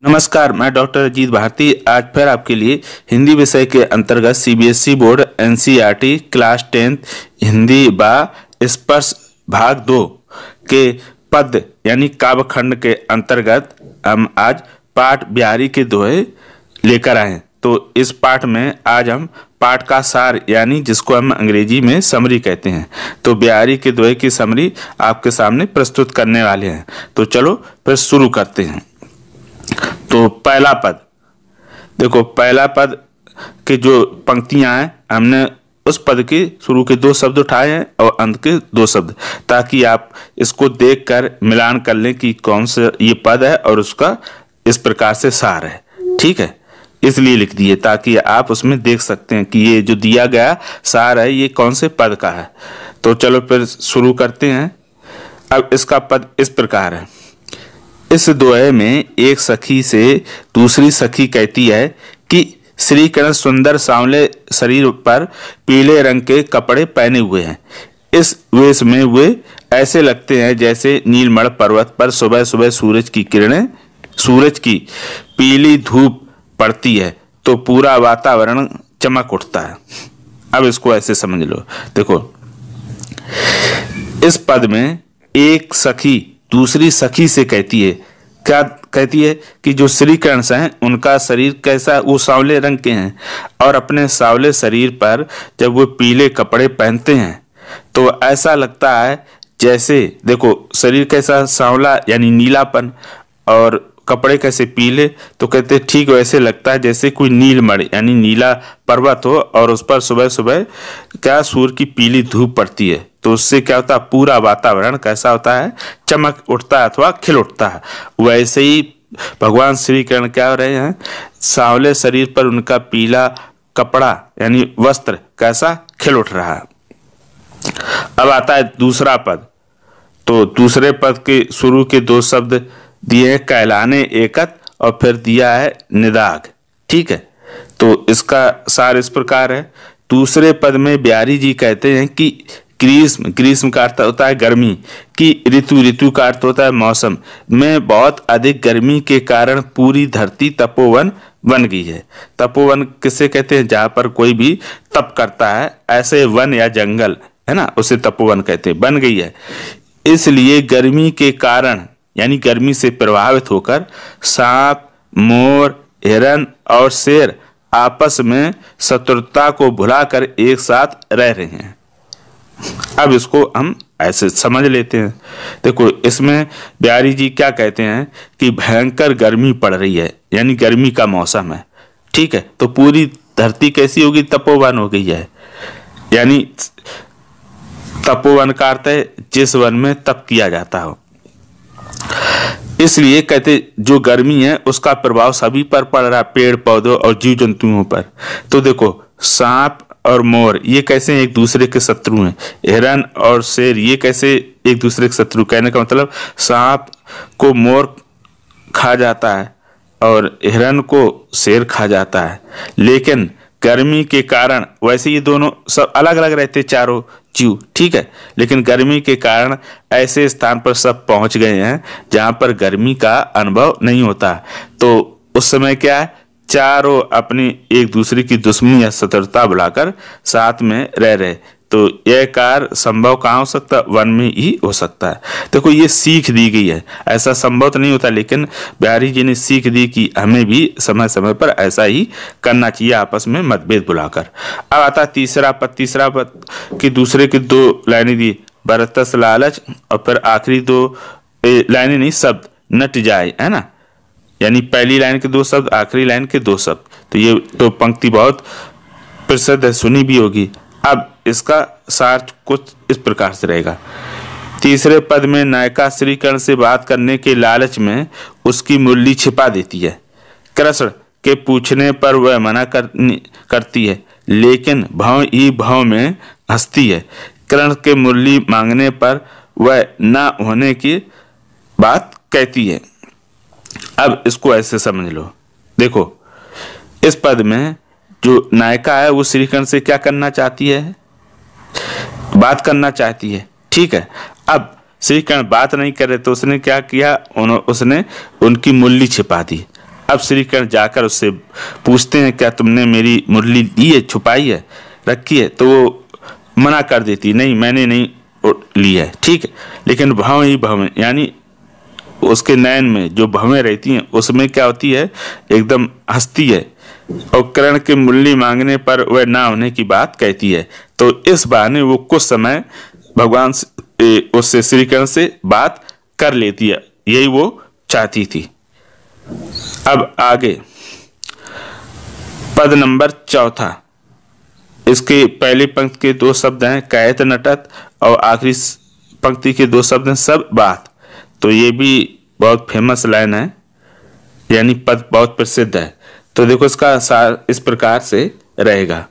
नमस्कार, मैं डॉक्टर अजीत भारती आज फिर आपके लिए हिंदी विषय के अंतर्गत CBSE board NCERT class 10 Hindi बा स्पर्श भाग 2 के पद यानी काव्यखंड के अंतर्गत हम आज पाठ बिहारी के दोहे लेकर आए। तो इस पाठ में आज हम पाठ का सार यानी जिसको हम अंग्रेजी में समरी कहते हैं, तो बिहारी के दोहे की समरी आपके सामने प्रस्तुत करने वाले हैं। तो चलो फिर शुरू करते हैं। तो पहला पद देखो, पहला पद के जो पंक्तियां हैं हमने उस पद के शुरू के 2 शब्द उठाए हैं और अंत के 2 शब्द, ताकि आप इसको देखकर मिलान कर लें कि कौन सा ये पद है और उसका इस प्रकार से सार है। ठीक है, इसलिए लिख दिए ताकि आप उसमें देख सकते हैं कि ये जो दिया गया सार है ये कौन से पद का है। तो चलो फिर शुरू करते हैं। अब इसका पद इस प्रकार है। इस दोहे में एक सखी से दूसरी सखी कहती है कि श्री कृष्ण सुंदर सांवले शरीर पर पीले रंग के कपड़े पहने हुए हैं। इस वेश में वे ऐसे लगते हैं जैसे नीलमण पर्वत पर सुबह सुबह सूरज की पीली धूप पड़ती है तो पूरा वातावरण चमक उठता है। अब इसको ऐसे समझ लो। देखो, इस पद में एक सखी दूसरी सखी से कहती है, क्या कहती है कि जो श्री कृष्ण हैं उनका शरीर कैसा, वो सांवले रंग के हैं और अपने सांवले शरीर पर जब वो पीले कपड़े पहनते हैं तो ऐसा लगता है जैसे, देखो शरीर कैसा सांवला यानी नीलापन और कपड़े कैसे पीले, तो कहते ठीक वैसे लगता है जैसे कोई नीलमणि यानी नीला पर्वत हो और उस पर सुबह सुबह क्या सूर्य की पीली धूप पड़ती है तो उससे क्या होता है, पूरा वातावरण कैसा होता है, चमक उठता है अथवा खिल उठता है। वैसे ही भगवान श्री कृष्ण क्या हो रहे हैं, सांवले शरीर पर उनका पीला कपड़ा यानी वस्त्र कैसा खिल उठ रहा है। अब आता है दूसरा पद। तो दूसरे पद के शुरू के 2 शब्द दिए हैं कहलाने एकत और फिर दिया है निदाग। ठीक है, तो इसका सार इस प्रकार है। दूसरे पद में बिहारी जी कहते हैं कि ग्रीष्म का अर्थ होता है गर्मी की, ऋतु का अर्थ होता है मौसम में बहुत अधिक गर्मी के कारण पूरी धरती तपोवन बन गई है। तपोवन किसे कहते हैं, जहाँ पर कोई भी तप करता है, ऐसे वन या जंगल है ना, उसे तपोवन कहते हैं, बन गई है। इसलिए गर्मी के कारण यानी गर्मी से प्रभावित होकर सांप, मोर, हिरन और शेर आपस में शत्रुता को भुलाकर एक साथ रह रहे हैं। अब इसको हम ऐसे समझ लेते हैं। देखो, इसमें बिहारी जी क्या कहते हैं कि भयंकर गर्मी पड़ रही है यानी गर्मी का मौसम है। ठीक है, तो पूरी धरती कैसी होगी, तपोवन हो गई है। यानी तपोवन का अर्थ है जिस वन में तप किया जाता हो। इसलिए कहते जो गर्मी है उसका प्रभाव सभी पर पड़ रहा है, पेड़ पौधों और जीव जंतुओं पर। तो देखो, सांप और मोर ये कैसे एक दूसरे के शत्रु हैं, हिरन और शेर ये कैसे एक दूसरे के शत्रु। कहने का मतलब सांप को मोर खा जाता है और हिरन को शेर खा जाता है, लेकिन गर्मी के कारण वैसे ये दोनों सब अलग अलग रहते चारों जीव। ठीक है, लेकिन गर्मी के कारण ऐसे स्थान पर सब पहुंच गए हैं जहां पर गर्मी का अनुभव नहीं होता। तो उस समय क्या है, चारों अपनी एक दूसरे की दुश्मनी या शत्रुता बुलाकर साथ में रह रहे। तो यह कार्य संभव कहाँ हो सकता है, वन में ही हो सकता है। देखो, ये सीख दी गई है, ऐसा संभव तो नहीं होता, लेकिन बिहारी जी ने सीख दी कि हमें भी समय समय पर ऐसा ही करना चाहिए, आपस में मतभेद बुलाकर। अब आता तीसरा पद की दूसरे की 2 लाइनें दी, बरतस लालच और फिर आखिरी 2 लाइनें नहीं शब्द नट जाए, है ना, यानी पहली लाइन के 2 शब्द, आखिरी लाइन के 2 शब्द। तो ये तो पंक्ति बहुत प्रसिद्ध है, सुनी भी होगी। अब इसका सार कुछ इस प्रकार से रहेगा। तीसरे पद में नायिका श्री कृष्ण से बात करने के लालच में उसकी मुरली छिपा देती है। कृष्ण के पूछने पर वह मना करती है, लेकिन भाव ही भाव में हंसती है। कृष्ण के मुरली मांगने पर वह ना होने की बात कहती है। अब इसको ऐसे समझ लो। देखो, इस पद में जो नायिका है वो श्री कृष्ण से क्या करना चाहती है, बात करना चाहती है। ठीक है, अब श्री कृष्ण बात नहीं कर रहे तो उसने क्या किया, उसने उनकी मुरली छिपा दी। अब श्रीकर्ण जाकर उससे पूछते हैं क्या तुमने मेरी मुरली ली है, छुपाई है, रखी है? तो वो मना कर देती, नहीं मैंने नहीं ली है। ठीक है, लेकिन भाव ही भाव में, यानी उसके नयन में जो भवें रहती हैं उसमें क्या होती है, एकदम हंसती है और कर्ण के मुरली मांगने पर वह ना होने की बात कहती है। तो इस बहाने वो कुछ समय भगवान उससे श्रीकर्ण से बात कर लेती है, यही वो चाहती थी। अब आगे पद नंबर 4, इसके पहली पंक्ति के 2 शब्द हैं कहत नटत और आखिरी पंक्ति के 2 शब्द हैं सब बात। तो ये भी बहुत फेमस लाइन है, यानी पद बहुत प्रसिद्ध है। तो देखो इसका सार इस प्रकार से रहेगा।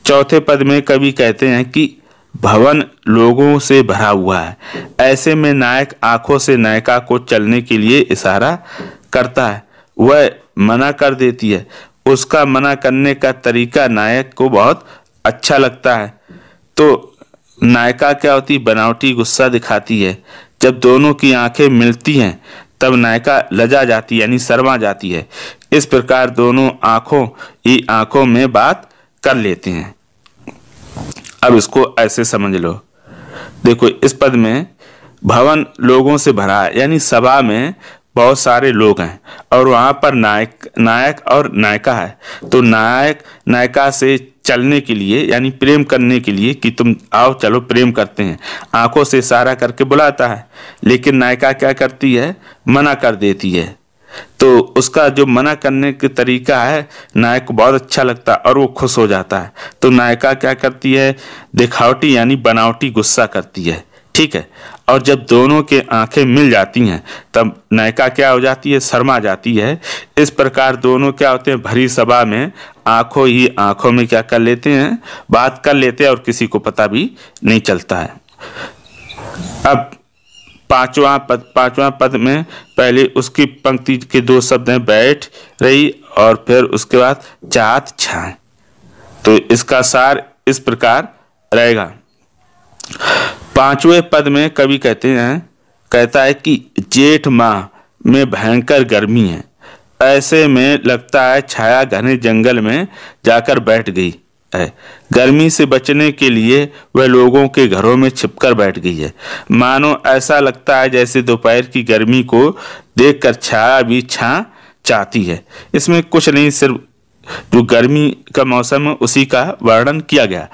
चौथे पद में कवि कहते हैं कि भवन लोगों से भरा हुआ है, ऐसे में नायक आंखों से नायिका को चलने के लिए इशारा करता है, वह मना कर देती है। उसका मना करने का तरीका नायक को बहुत अच्छा लगता है। तो नायिका क्या होती, बनावटी गुस्सा दिखाती है। जब दोनों की आंखें मिलती हैं तब नायिका लजा जाती है, यानी शर्मा जाती है। इस प्रकार दोनों आंखों ही आंखों में बात कर लेते हैं। अब इसको ऐसे समझ लो, देखो इस पद में भवन लोगों से भरा है, यानी सभा में बहुत सारे लोग हैं और वहां पर नायक और नायिका है। तो नायक नायिका से चलने के लिए, यानी प्रेम करने के लिए कि तुम आओ चलो प्रेम करते हैं, आंखों से इशारा करके बुलाता है। लेकिन नायिका क्या करती है, मना कर देती है। तो उसका जो मना करने का तरीका है नायक को बहुत अच्छा लगता है और वो खुश हो जाता है। तो नायिका क्या करती है, दिखावटी यानी बनावटी गुस्सा करती है। ठीक है, और जब दोनों के आंखें मिल जाती हैं तब नायिका क्या हो जाती है, शर्मा जाती है। इस प्रकार दोनों क्या होते हैं, भरी सभा में आंखों ही आंखों में क्या कर लेते हैं, बात कर लेते हैं और किसी को पता भी नहीं चलता है। अब पांचवा पद में पहले उसकी पंक्ति के 2 शब्द हैं बैठ रही और फिर उसके बाद चाहत छाए। तो इसका सार इस प्रकार रहेगा। 5वें पद में कवि कहता है कि जेठ माह में भयंकर गर्मी है, ऐसे में लगता है छाया घने जंगल में जाकर बैठ गई है। गर्मी से बचने के लिए वह लोगों के घरों में छिपकर बैठ गई है। मानो ऐसा लगता है जैसे दोपहर की गर्मी को देखकर छाया भी छा चाहती है। इसमें कुछ नहीं, सिर्फ जो गर्मी का मौसम है उसी का वर्णन किया गया।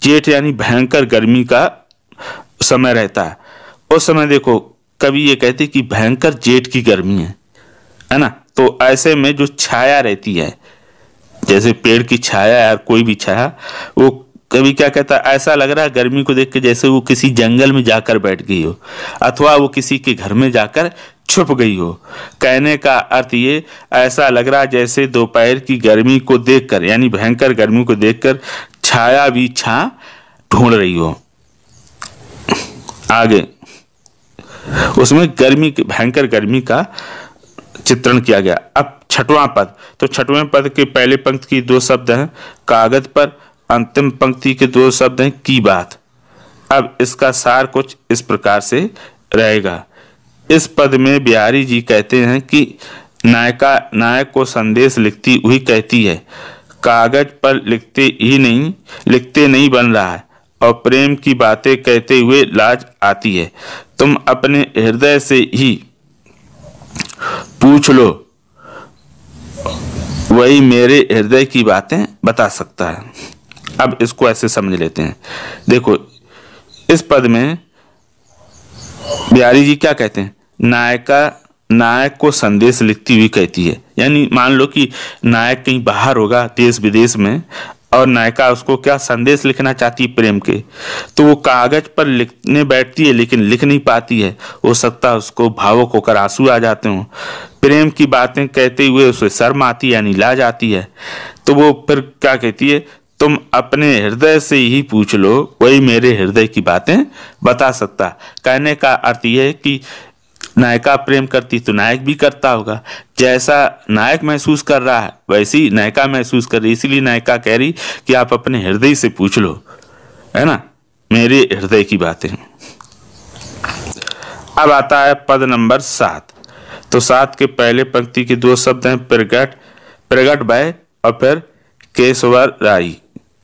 जेठ यानी भयंकर गर्मी का समय रहता है। उस समय देखो कवि ये कहते कि भयंकर जेठ की गर्मी है ना। तो ऐसे में जो छाया रहती है, जैसे पेड़ की छाया या कोई भी छाया, वो कवि क्या कहता है, ऐसा लग रहा है गर्मी को देख के जैसे वो किसी जंगल में जाकर बैठ गई हो अथवा वो किसी के घर में जाकर छुप गई हो। कहने का अर्थ ये, ऐसा लग रहा है जैसे दोपहर की गर्मी को देखकर, यानी भयंकर गर्मी को देखकर छाया भी छा ढूंढ रही हो। आगे उसमें गर्मी, भयंकर गर्मी का चित्रण किया गया। अब 6वां पद, तो 6वें पद के पहले पंक्ति की 2 शब्द हैं कागज पर, अंतिम पंक्ति के 2 शब्द हैं की बात। अब इसका सार कुछ इस प्रकार से रहेगा। इस पद में बिहारी जी कहते हैं कि नायक को संदेश लिखती हुई कहती है, कागज पर लिखते नहीं बन रहा है और प्रेम की बातें कहते हुए लाज आती है। तुम अपने हृदय से ही पूछ लो, वही मेरे हृदय की बातें बता सकता है। अब इसको ऐसे समझ लेते हैं। देखो इस पद में बिहारी जी क्या कहते हैं, नायक को संदेश लिखती हुई कहती है। यानी मान लो कि नायक कहीं बाहर होगा देश विदेश में और नायिका उसको क्या संदेश लिखना चाहती है प्रेम के, तो वो कागज पर लिखने बैठती है लेकिन लिख नहीं पाती है। हो सकता है उसको भावुक होकर आंसू आ जाते हों। प्रेम की बातें कहते हुए उसे शर्म आती है यानी लाज आती है। तो वो फिर क्या कहती है, तुम अपने हृदय से ही पूछ लो, वही मेरे हृदय की बातें बता सकता। कहने का अर्थ यह है कि नायिका प्रेम करती तो नायक भी करता होगा, जैसा नायक महसूस कर रहा है वैसी नायिका महसूस कर रही। इसीलिए नायिका कह रही कि आप अपने हृदय से पूछ लो, है ना, मेरे हृदय की बातें। अब आता है पद नंबर 7। तो 7 के पहले पंक्ति के 2 शब्द हैं प्रगट, प्रगट भय और फिर केशवराई,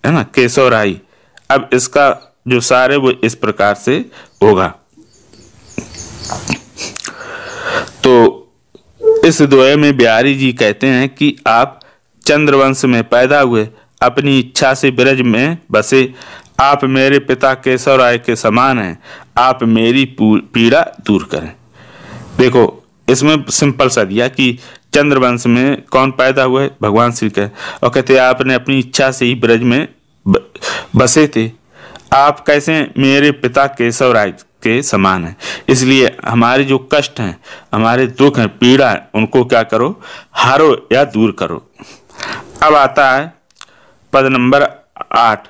है ना, केशवराई। अब इसका जो सार है वो इस प्रकार से होगा। तो इस दोहे में बिहारी जी कहते हैं कि आप चंद्रवंश में पैदा हुए, अपनी इच्छा से ब्रज में बसे, आप मेरे पिता केशवराय के समान हैं, आप मेरी पीड़ा दूर करें। देखो इसमें सिंपल सा दिया कि चंद्रवंश में कौन पैदा हुए, भगवान श्री कृष्ण, और कहते आपने अपनी इच्छा से ही ब्रज में बसे थे, आप कैसे मेरे पिता केशवराय के समान हैं। इसलिए हमारे जो कष्ट हैं, हमारे दुख हैं, पीड़ा है, उनको क्या करो, हारो या दूर करो। अब आता है पद नंबर 8।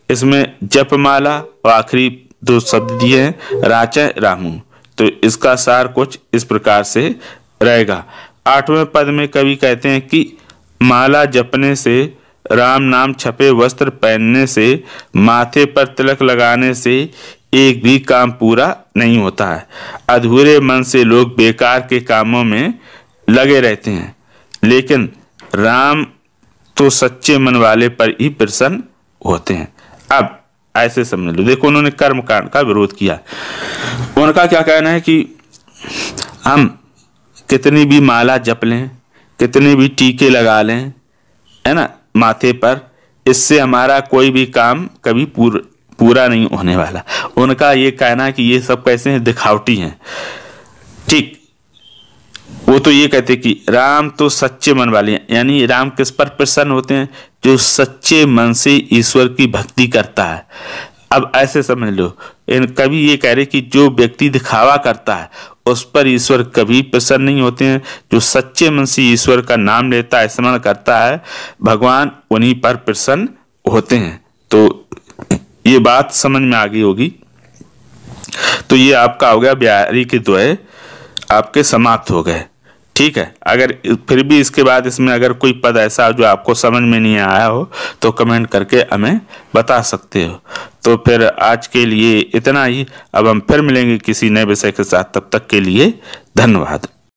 इसमें जपमाला और आखिरी 2 शब्द दिए हैं राचय रामू। तो इसका सार कुछ इस प्रकार से रहेगा। 8वें पद में कवि कहते हैं कि माला जपने से, राम नाम छपे वस्त्र पहनने से, माथे पर तिलक लगाने से एक भी काम पूरा नहीं होता है। अधूरे मन से लोग बेकार के कामों में लगे रहते हैं, लेकिन राम तो सच्चे मन वाले पर ही प्रसन्न होते हैं। अब ऐसे समझ लो, देखो उन्होंने कर्म कांड का विरोध किया। उनका क्या कहना है कि हम कितनी भी माला जप लें, कितने भी टीके लगा लें, है ना, माथे पर, इससे हमारा कोई भी काम कभी पूरा नहीं होने वाला। उनका ये कहना है कि ये सब कैसे हैं, दिखावटी हैं। ठीक, वो तो ये कहते कि राम तो सच्चे मन वाले हैं, यानी राम किस पर प्रसन्न होते हैं, जो सच्चे मन से ईश्वर की भक्ति करता है। अब ऐसे समझ लो, इन कभी ये कह रहे कि जो व्यक्ति दिखावा करता है उस पर ईश्वर कभी प्रसन्न नहीं होते हैं। जो सच्चे मन से ईश्वर का नाम लेता है, स्मरण करता है, भगवान उन्हीं पर प्रसन्न होते हैं। तो ये बात समझ में आ गई होगी। तो ये आपका हो गया बिहारी के दोहे, आपके समाप्त हो गए। ठीक है, अगर फिर भी इसके बाद इसमें अगर कोई पद ऐसा जो आपको समझ में नहीं आया हो तो कमेंट करके हमें बता सकते हो। तो फिर आज के लिए इतना ही। अब हम फिर मिलेंगे किसी नए विषय के साथ, तब तक के लिए धन्यवाद।